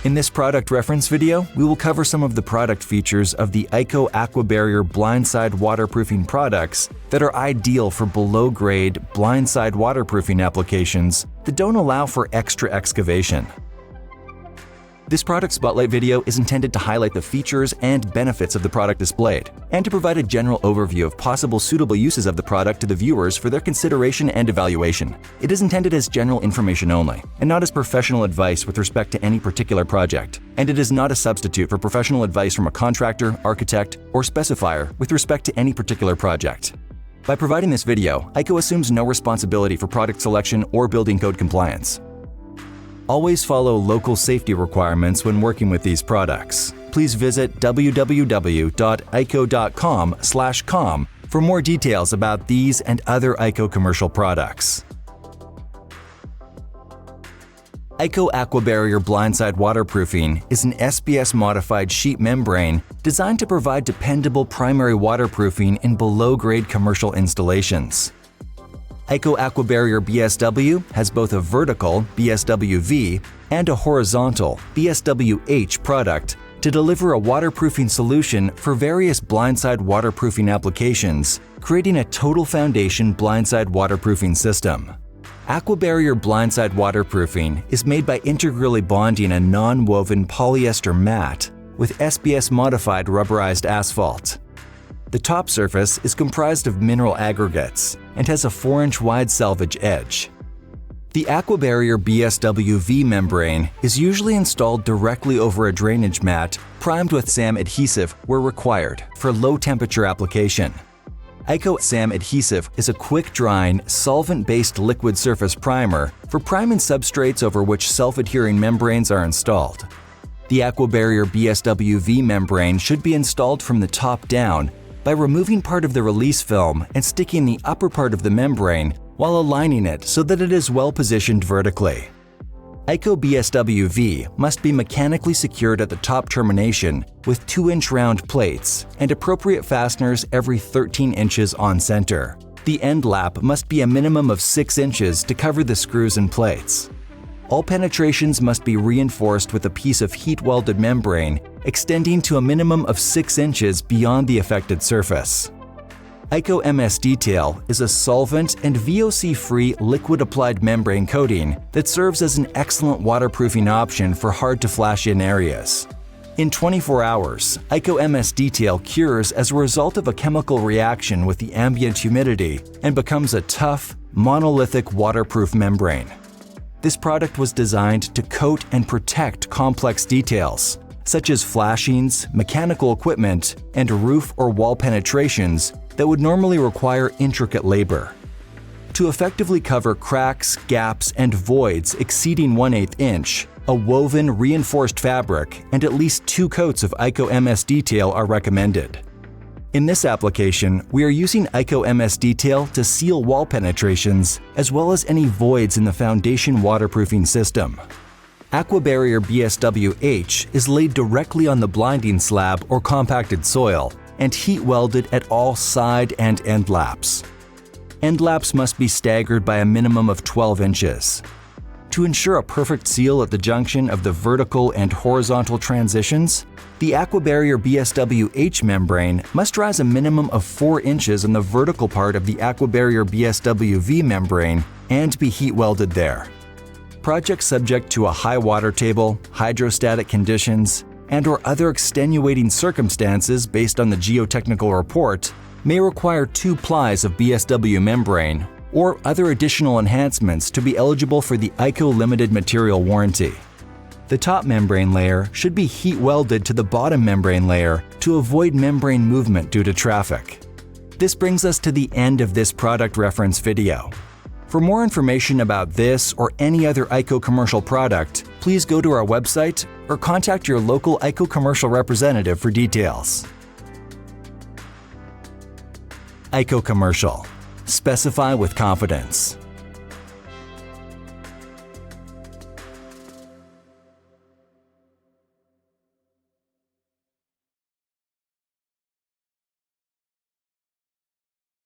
In this product reference video, we will cover some of the product features of the IKO AquaBarrier Blindside waterproofing products that are ideal for below-grade blindside waterproofing applications that don't allow for extra excavation. This product spotlight video is intended to highlight the features and benefits of the product displayed, and to provide a general overview of possible suitable uses of the product to the viewers for their consideration and evaluation. It is intended as general information only, and not as professional advice with respect to any particular project, and it is not a substitute for professional advice from a contractor, architect, or specifier with respect to any particular project. By providing this video, IKO assumes no responsibility for product selection or building code compliance. Always follow local safety requirements when working with these products. Please visit www.iko.com/com for more details about these and other IKO commercial products. IKO AquaBarrier Blindside Waterproofing is an SBS-modified sheet membrane designed to provide dependable primary waterproofing in below-grade commercial installations. IKO AquaBarrier BSW has both a vertical BSW-V and a horizontal BSW-H product to deliver a waterproofing solution for various blindside waterproofing applications, creating a total foundation blindside waterproofing system. AquaBarrier Blindside Waterproofing is made by integrally bonding a non-woven polyester mat with SBS-modified rubberized asphalt. The top surface is comprised of mineral aggregates and has a 4-inch wide selvage edge. The AquaBarrier BSW-V membrane is usually installed directly over a drainage mat primed with S.A.M adhesive where required for low-temperature application. IKO S.A.M adhesive is a quick-drying, solvent-based liquid surface primer for priming substrates over which self-adhering membranes are installed. The AquaBarrier BSW-V membrane should be installed from the top down by removing part of the release film and sticking the upper part of the membrane while aligning it so that it is well positioned vertically. IKO BSW-V must be mechanically secured at the top termination with 2-inch round plates and appropriate fasteners every 13 inches on center. The end lap must be a minimum of 6 inches to cover the screws and plates. All penetrations must be reinforced with a piece of heat-welded membrane extending to a minimum of 6 inches beyond the affected surface. IKO MS Detail is a solvent and VOC-free liquid-applied membrane coating that serves as an excellent waterproofing option for hard-to-flash-in areas. In 24 hours, IKO MS Detail cures as a result of a chemical reaction with the ambient humidity and becomes a tough, monolithic waterproof membrane. This product was designed to coat and protect complex details, such as flashings, mechanical equipment, and roof or wall penetrations that would normally require intricate labor. To effectively cover cracks, gaps, and voids exceeding 1/8 inch, a woven reinforced fabric and at least 2 coats of IKO MS Detail are recommended. In this application, we are using IKO MS Detail to seal wall penetrations as well as any voids in the foundation waterproofing system. AqueBarrier BSW-H is laid directly on the blinding slab or compacted soil and heat welded at all side and end laps. End laps must be staggered by a minimum of 12 inches. To ensure a perfect seal at the junction of the vertical and horizontal transitions, the AqueBarrier BSW-H membrane must rise a minimum of 4 inches on the vertical part of the AqueBarrier BSW-V membrane and be heat welded there. Projects subject to a high water table, hydrostatic conditions, and/or other extenuating circumstances based on the geotechnical report may require 2 plies of BSW membrane or other additional enhancements to be eligible for the IKO Limited Material Warranty. The top membrane layer should be heat welded to the bottom membrane layer to avoid membrane movement due to traffic. This brings us to the end of this product reference video. For more information about this or any other IKO commercial product, please go to our website or contact your local IKO commercial representative for details. IKO Commercial. Specify with confidence.